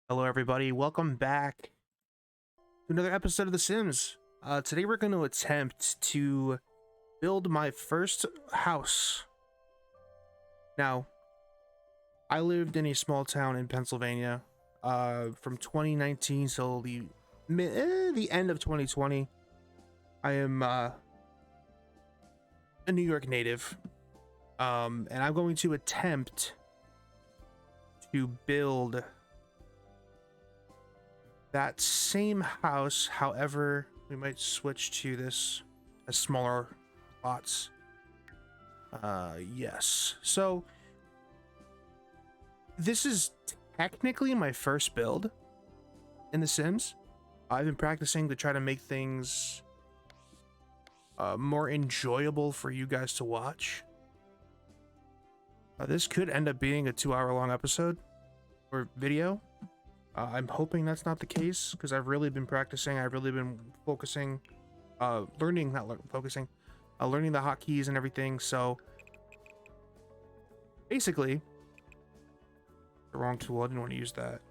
Hello, everybody. Welcome back to another episode of The Sims. Today, we're going to attempt to build my first house. Now, I lived in a small town in Pennsylvania from 2019 till the end of 2020. I am a New York native, and I'm going to attempt to build that same house. However, we might switch to this as smaller plots. Yes. So this is technically my first build in The Sims. I've been practicing to try to make things more enjoyable for you guys to watch. This could end up being a 2-hour long episode or video. I'm hoping that's not the case because I've really been practicing. I've really been focusing, learning the hotkeys and everything. So basically, the wrong tool. I didn't want to use that.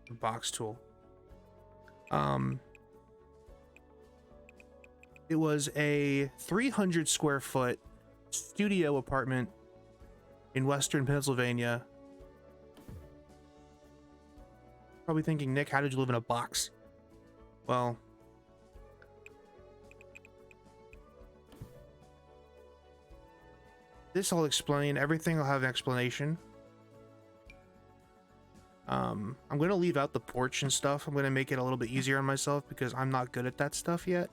The box tool. It was a 300 square foot studio apartment in Western Pennsylvania. Probably thinking, Nick, how did you live in a box? Well, this I'll explain. Everything will have an explanation. I'm going to leave out the porch and stuff. I'm going to make it a little bit easier on myself because I'm not good at that stuff yet.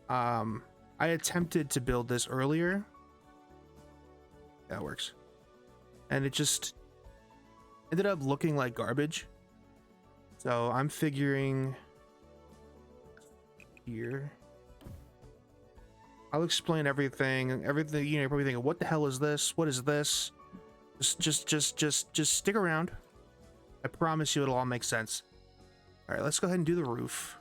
I attempted to build this earlier. That works. And it just ended up looking like garbage. So I'm figuring here. I'll explain everything. You know, you're probably thinking, what the hell is this? What is this? Just stick around. I promise you it'll all make sense. All right, let's go ahead and do the roof.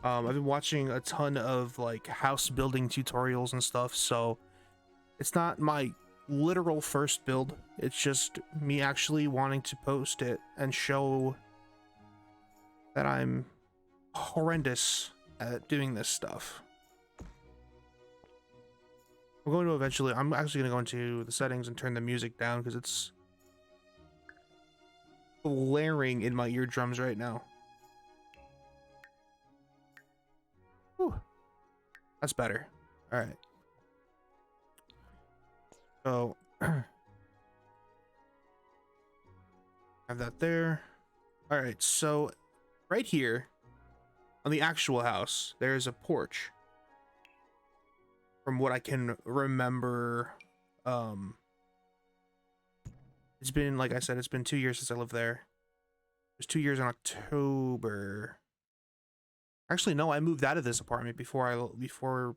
I've been watching a ton of like house building tutorials and stuff, so it's not my literal first build. It's just me actually wanting to post it and show that I'm horrendous at doing this stuff. I'm actually going to go into the settings and turn the music down because it's blaring in my eardrums right now. Whew. That's better. All right. So have that there. All right, so right here on the actual house, there's a porch. From what I can remember, it's been, like I said, it's been 2 years since I lived there. It was 2 years in October. Actually, no, I moved out of this apartment before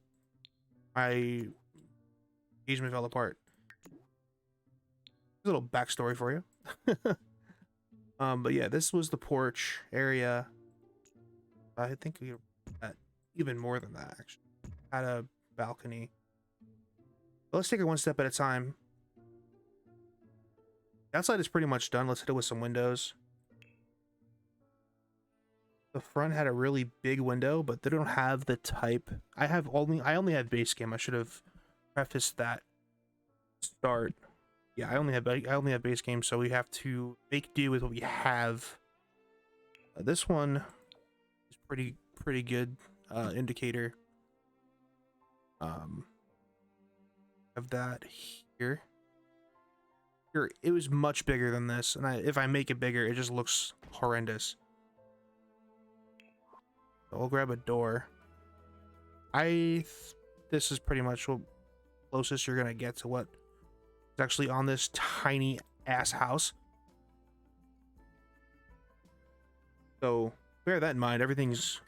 my engagement fell apart. A little backstory for you. But yeah, this was the porch area. I think we had even more than that, actually. Had a balcony. But let's take it one step at a time. The outside is pretty much done. Let's hit it with some windows. The front had a really big window, but they don't have the type. I only have base game. I should have prefaced that. Start. Yeah, I only have base game, so we have to make do with what we have. This one is pretty good indicator. Of that here. Here, it was much bigger than this, and if I make it bigger, it just looks horrendous. So I'll grab a door. This is pretty much what closest you're gonna get to what is actually on this tiny ass house. So bear that in mind. Everything's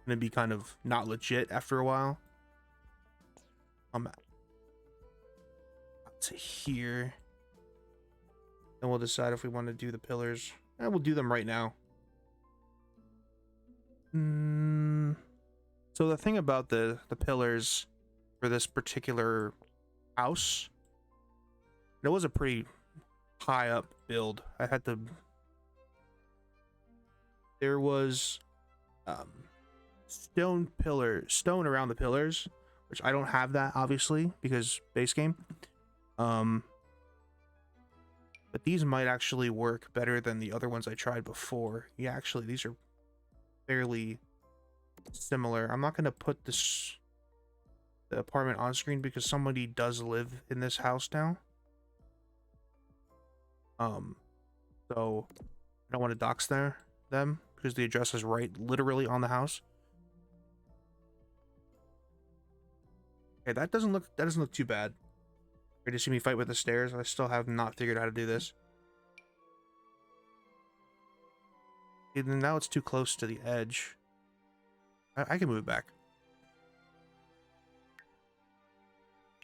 gonna be kind of not legit after a while. To here. Then we'll decide if we want to do the pillars. We'll do them right now. So the thing about the pillars for this particular house, it was a pretty high up build. I had to. There was stone around the pillars, which I don't have that obviously because base game. But these might actually work better than the other ones I tried before. Yeah, actually, these are fairly similar. I'm not gonna put the apartment on screen because somebody does live in this house now. So I don't want to dox them because the address is right literally on the house. Okay, that doesn't look too bad. Ready to see me fight with the stairs? I still have not figured out how to do this. And now it's too close to the edge. I can move it back.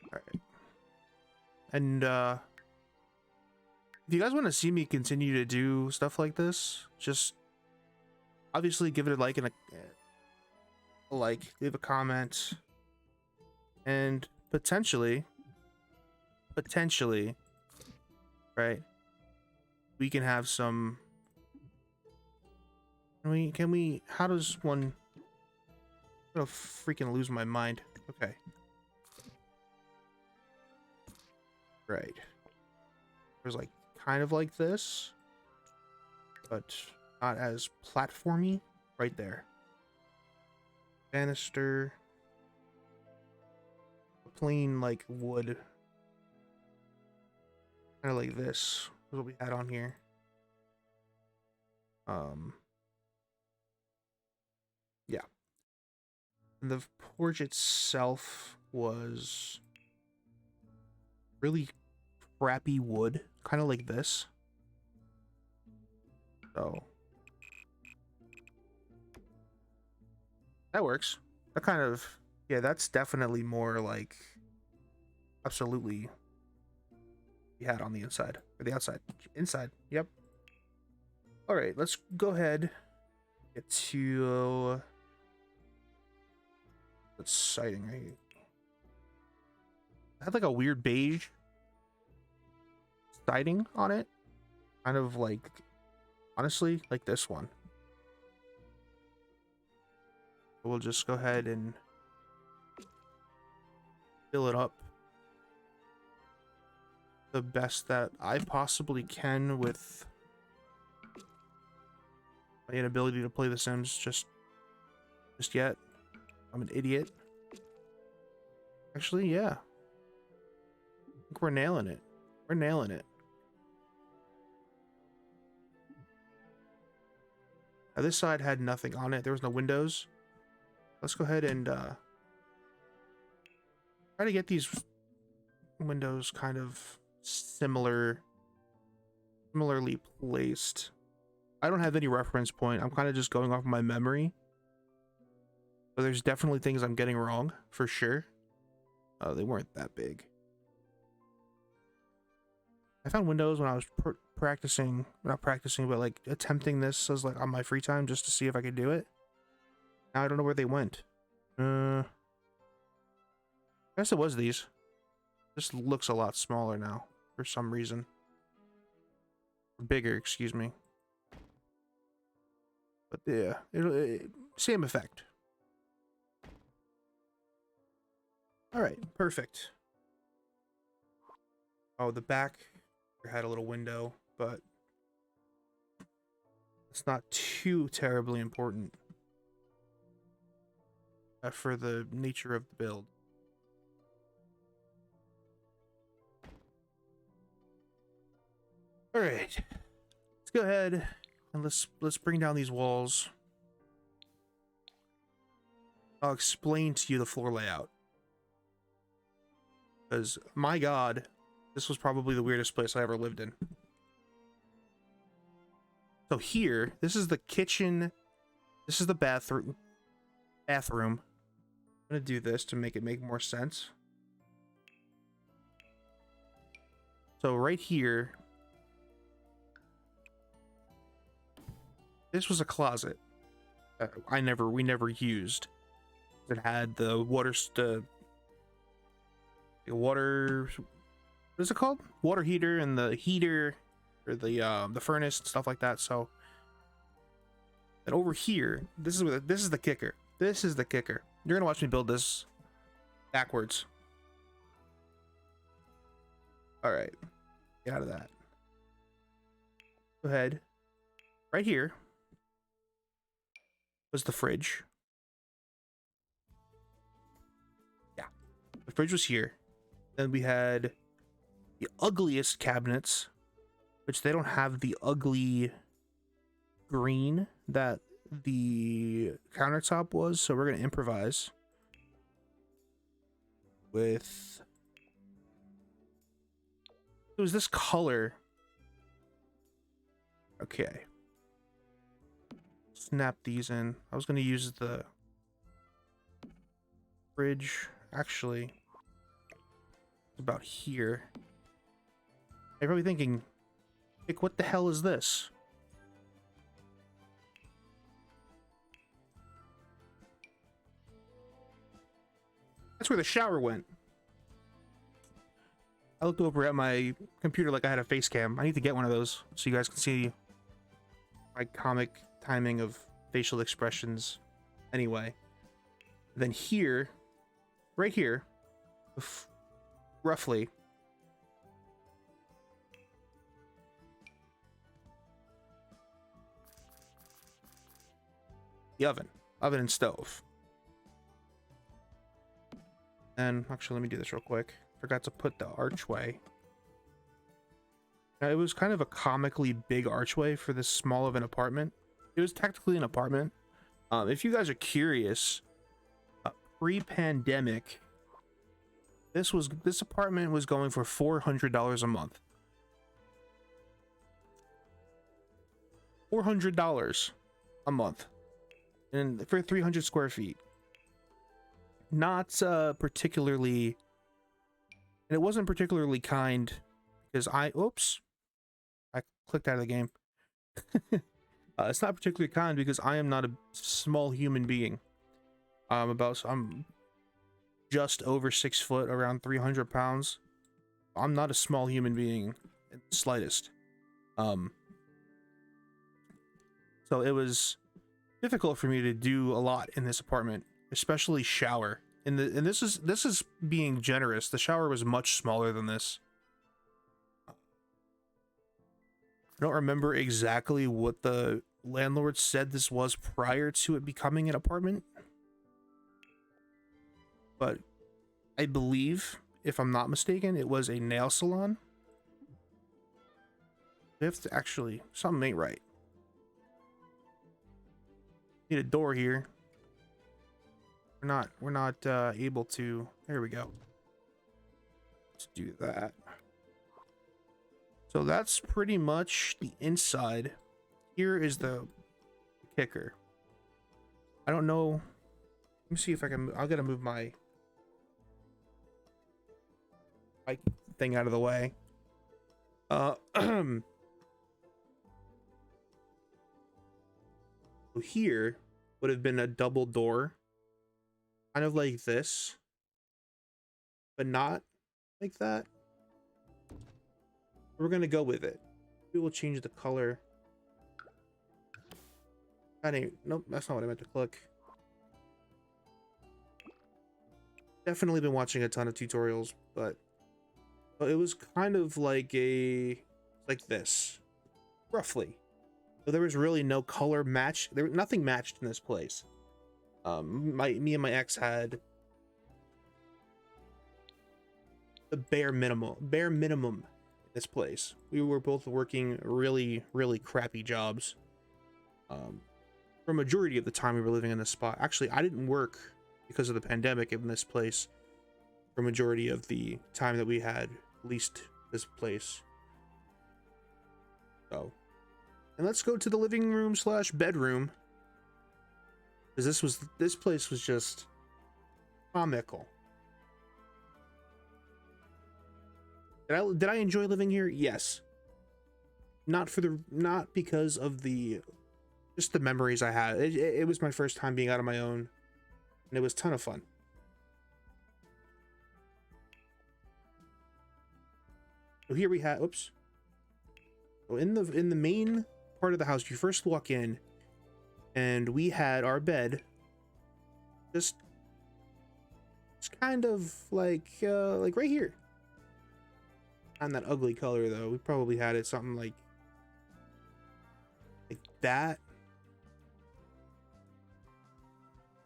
Alright. And if you guys want to see me continue to do stuff like this, just obviously give it a like and leave a comment, and potentially, right, we can have some. Can we? How does one? I'm gonna freaking lose my mind. Okay. Right. There's like kind of like this, but not as platformy. Right there. Banister. Plain like wood. Kind of like this. Is what we had on here. Yeah. And the porch itself was really crappy wood, kind of like this. So that works. That kind of, yeah, that's definitely more like absolutely we had on the inside or the outside. Inside, yep. All right, let's go ahead. Get to what's siding right here. I had like a weird beige siding on it, kind of like honestly like this one. We'll just go ahead and fill it up the best that I possibly can with my inability to play The Sims just yet. I'm an idiot. Actually, yeah. I think we're nailing it. We're nailing it. Now this side had nothing on it. There was no windows. Let's go ahead and try to get these windows kind of similarly placed. I don't have any reference point. I'm kind of just going off my memory. So there's definitely things I'm getting wrong for sure. They weren't that big. I found windows when I was practicing, not practicing, but like attempting this as like on my free time just to see if I could do it. Now I don't know where they went. I guess it was these. This looks a lot smaller now for some reason. Bigger, excuse me. But yeah, same effect. All right, perfect. Oh, the back had a little window, but it's not too terribly important for the nature of the build. All right, let's go ahead and let's bring down these walls. I'll explain to you the floor layout, because my God, this was probably the weirdest place I ever lived in. So here, this is the kitchen. This is the bathroom. I'm gonna do this to make it make more sense. So right here, this was a closet. We never used. It had the water, what is it called? Water heater, and the heater or the furnace and stuff like that. So, and over here, this is the kicker. This is the kicker. You're gonna watch me build this backwards. All right, get out of that. Go ahead. Right here was the fridge. Yeah, the fridge was here. Then we had the ugliest cabinets, which they don't have the ugly green that the countertop was, so we're gonna improvise with, it was this color. Okay, snap these in. I was gonna use the fridge, actually about here. You're probably thinking, like, what the hell is this? That's where the shower went. I looked over at my computer like I had a face cam. I need to get one of those so you guys can see my comic timing of facial expressions. Anyway, then here, right here, roughly, the oven and stove. And actually, let me do this real quick. Forgot to put the archway. Now, it was kind of a comically big archway for this small of an apartment. It was technically an apartment. If you guys are curious, pre-pandemic, this apartment was going for $400 a month. $400 a month, and for 300 square feet. Not particularly, and it wasn't particularly kind because I clicked out of the game. It's not particularly kind because I am not a small human being. I'm just over 6 foot, around 300 pounds. I'm not a small human being in the slightest. So it was difficult for me to do a lot in this apartment, especially shower. And this is being generous. The shower was much smaller than this. I don't remember exactly what the landlord said this was prior to it becoming an apartment, but I believe, if I'm not mistaken, it was a nail salon. We have to actually, something ain't right. Need a door here. We're not able to. There we go. Let's do that. So that's pretty much the inside. Here is the kicker. I don't know. Let me see if I can. I gotta move my thing out of the way. So here would have been a double door, kind of like this, but not like that. We're gonna go with it. We will change the color. Nope, that's not what I meant to click. Definitely been watching a ton of tutorials, but it was kind of like this, roughly. So there was really no color match. Nothing matched in this place. Me and my ex had the bare minimum in this place. We were both working really, really crappy jobs. For a majority of the time we were living in this spot. Actually, I didn't work because of the pandemic in this place for a majority of the time that we had leased this place. So, and let's go to the living room / bedroom, because this place was just comical. Did I enjoy living here? Yes. Not because of just the memories I had. It was my first time being out on my own, and it was a ton of fun. So here we have, oops. So in the main part of the house, you first walk in, and we had our bed just kind of like right here. Not that ugly color though. We probably had it something like that.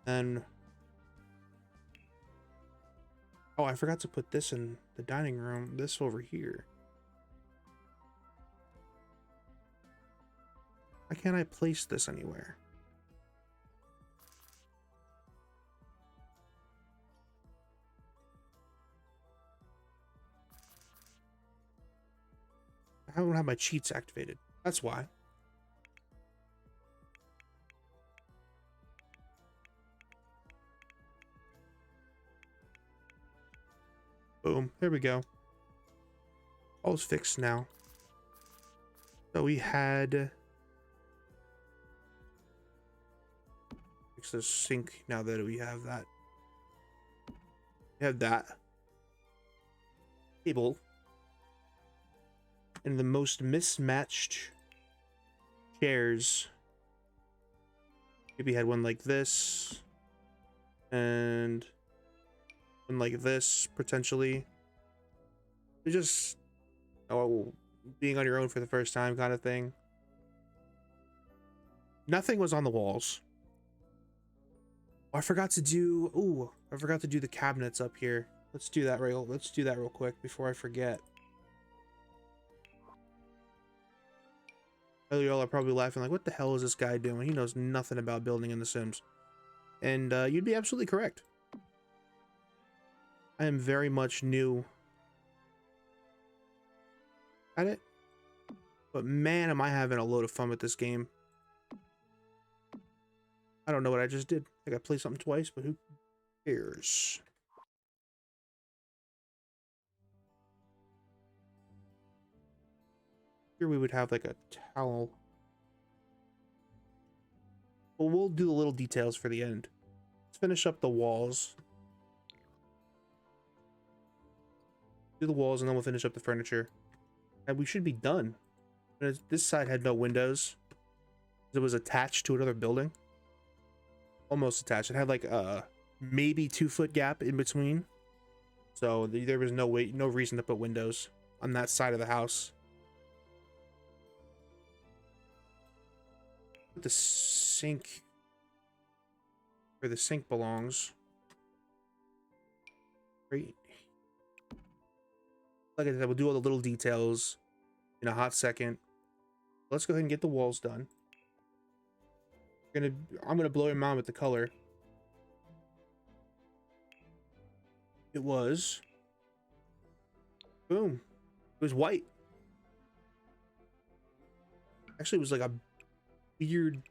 And oh, I forgot to put this in the dining room. This over here. Why can't I place this anywhere? I don't have my cheats activated. That's why. Boom. There we go. All's fixed now. So we had... Fix the sink now that we have that. We have that. Table. And the most mismatched chairs. Maybe had one like this. And one like this, potentially. It just... Oh, being on your own for the first time kind of thing. Nothing was on the walls. Oh, I forgot to do... Ooh, I forgot to do the cabinets up here. Let's do that real quick before I forget. Y'all are probably laughing like, what the hell is this guy doing? He knows nothing about building in The Sims. And you'd be absolutely correct. I am very much new at it. But man, am I having a load of fun with this game. I don't know what I just did. I think I played something twice, but who cares? Here we would have like a towel. Well, we'll do the little details for the end. Let's finish up the walls. Do the walls and then we'll finish up the furniture. And we should be done. This side had no windows. It was attached to another building. Almost attached. It had like a maybe 2-foot gap in between. So there was no reason to put windows on that side of the house. Put the sink where the sink belongs. Great. Like I said, we'll do all the little details in a hot second. Let's go ahead and get the walls done. I'm gonna blow your mind with the color. It was... Boom. It was white. Actually, it was like a weird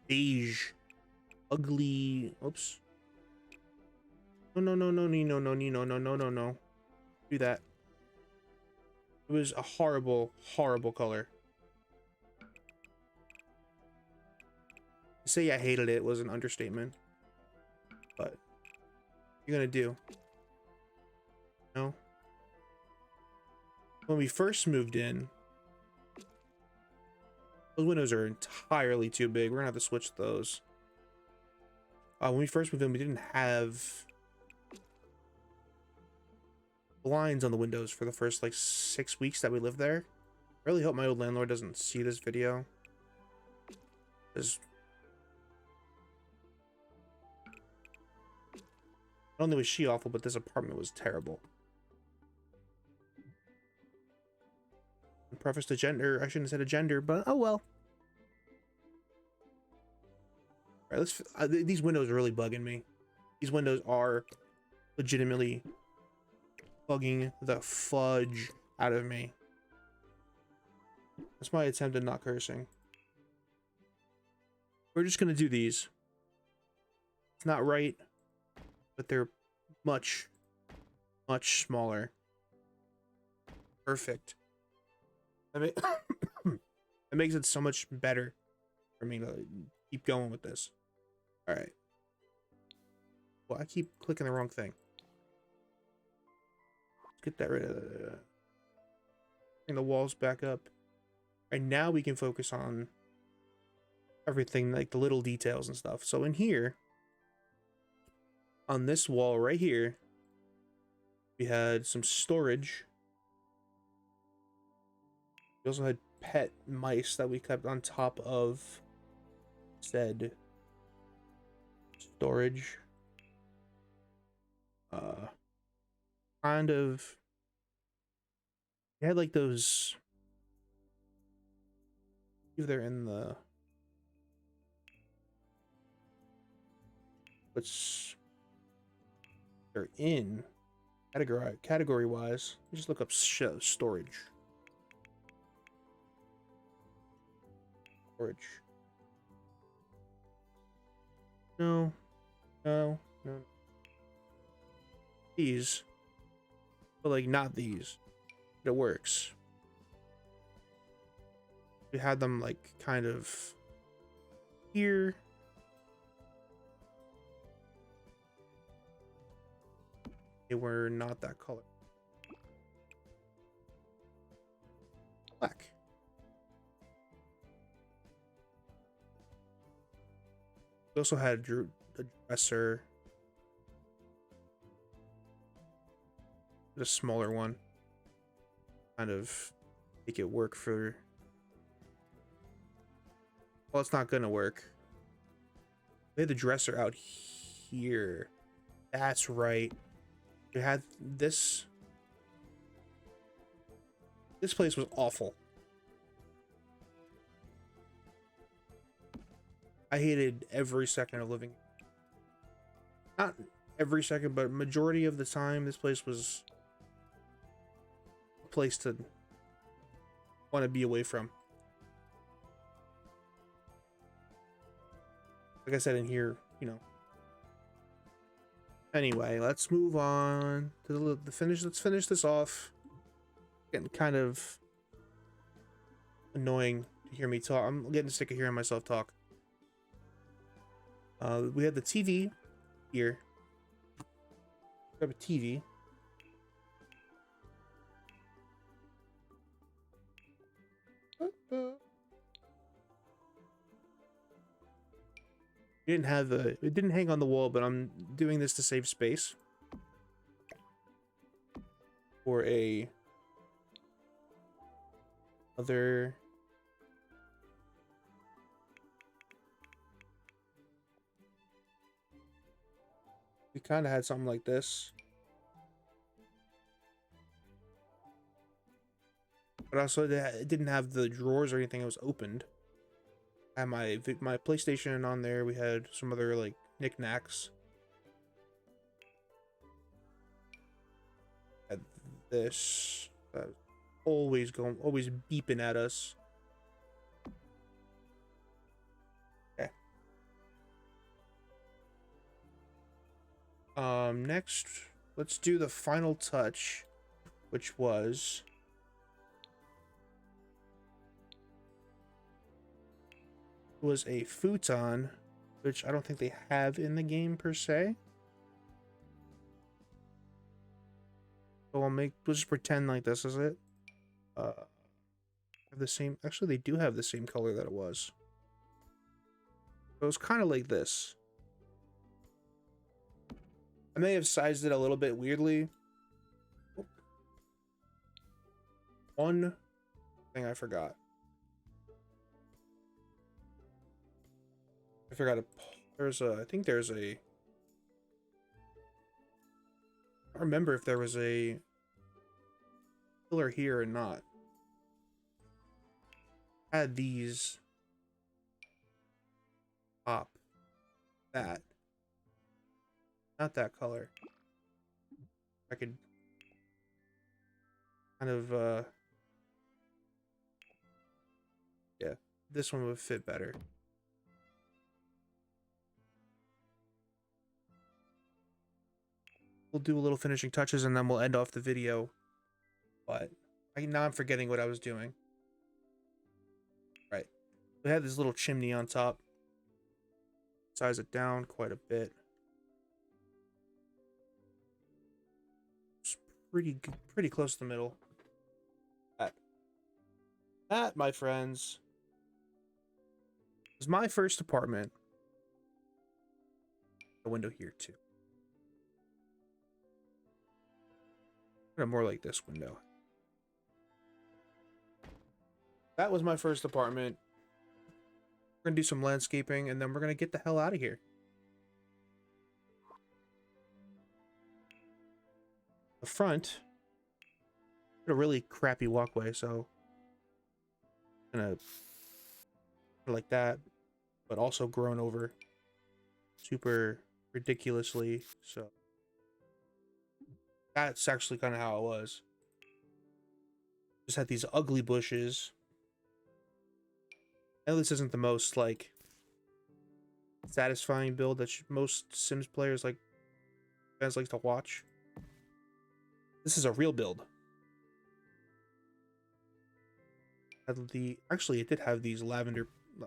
beige, ugly... Oops. No. Do that. It was a horrible, horrible color. To say I hated it was an understatement. But... What you're gonna do? No? When we first moved in... Those windows are entirely too big. We're gonna have to switch those. When we first moved in, we didn't have blinds on the windows for the first like 6 weeks that we lived there. I really hope my old landlord doesn't see this video. Because not only was she awful, but this apartment was terrible. Preface to gender, I shouldn't have said a gender, but oh well. All right, let's. These windows are really bugging me. These windows are legitimately bugging the fudge out of me. That's my attempt at not cursing. We're just gonna do these. It's not right, but they're much, much smaller. Perfect. It makes it so much better for me to keep going with this. All right. Well, I keep clicking the wrong thing. Let's get that rid of. Bring the walls back up. And now we can focus on everything, like the little details and stuff. So in here, on this wall right here, we had some storage. We also had pet mice that we kept on top of said storage. Kind of, we had like those, if they're in the, which they're in category wise. Just look up storage. No, no, no. These, but like not these. It works. We had them like kind of here. They were not that color. Black. We also had a dresser. A smaller one. Kind of make it work for... Well, it's not gonna work. We had the dresser out here. That's right. We had this. This place was awful. I hated every second of living. Not every second, but majority of the time, this place was a place to want to be away from. Like I said in here, you know. Anyway, let's move on to the finish. Let's finish this off. Getting kind of annoying to hear me talk. I'm getting sick of hearing myself talk. We had the TV here. We have a TV. It didn't hang on the wall, but I'm doing this to save space for a other we kind of had something like this, but also it didn't have the drawers or anything. It was opened. I had my PlayStation on there. We had some other like knickknacks. Had this always beeping at us. Okay. Next, let's do the final touch, which was a futon, which I don't think they have in the game per se. So we'll just pretend like this is it. Have the same, actually they do have the same color that it was. So it's kind of like this. I may have sized it a little bit weirdly. One thing I forgot. I forgot I think there's a... I don't remember if there was a pillar here or not. I had these pop. That. Not that color. I could kind of, yeah, this one would fit better. We'll do a little finishing touches and then we'll end off the video. But now I'm forgetting what I was doing. Right. We had this little chimney on top. Size it down quite a bit. It's pretty close to the middle. That, my friends, is my first apartment. A window here too. Or more like this window. That was my first apartment. We're gonna do some landscaping and then we're gonna get the hell out of here. The front, a really crappy walkway, so gonna like that, but also grown over super ridiculously. So that's actually kind of how it was. Just had these ugly bushes. I know this isn't the most like satisfying build that most Sims players guys like to watch. This is a real build. Actually, it did have these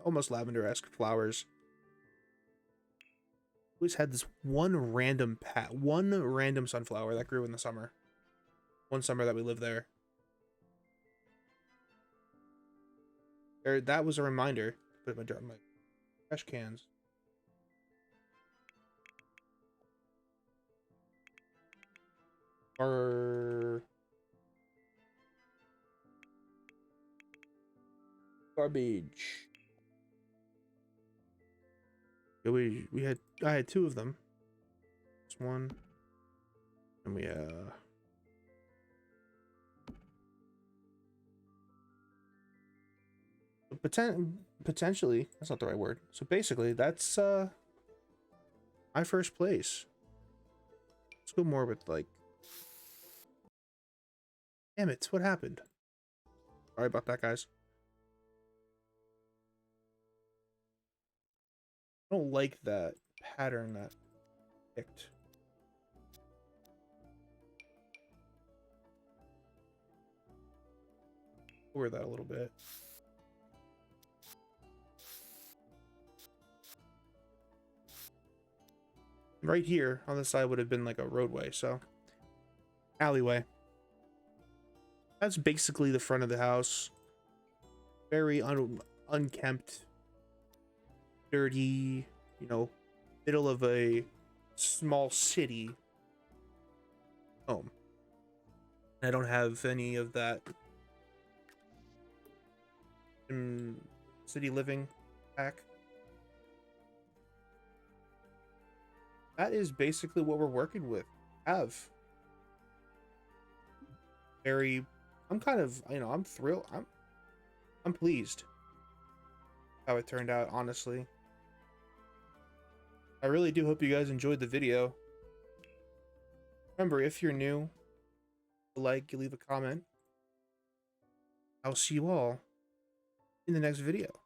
almost lavender-esque flowers. Always had this one random sunflower that grew in the summer. One summer that we lived there. That was a reminder to put my trash cans. Garbage. Yeah, I had two of them. This one. And we potentially, that's not the right word. So basically, that's my first place. Let's go more with like, damn it, what happened? Sorry about that, guys. I don't like that pattern that picked. Lower that a little bit. Right here on the side would have been like a roadway, so alleyway. That's basically the front of the house. Very unkempt, dirty, you know, middle of a small city home. I don't have any of that city living pack. That is basically what we're working with. I'm kind of, I'm thrilled. I'm pleased how it turned out, honestly. I really do hope you guys enjoyed the video. Remember, if you're new, you leave a comment. I'll see you all in the next video.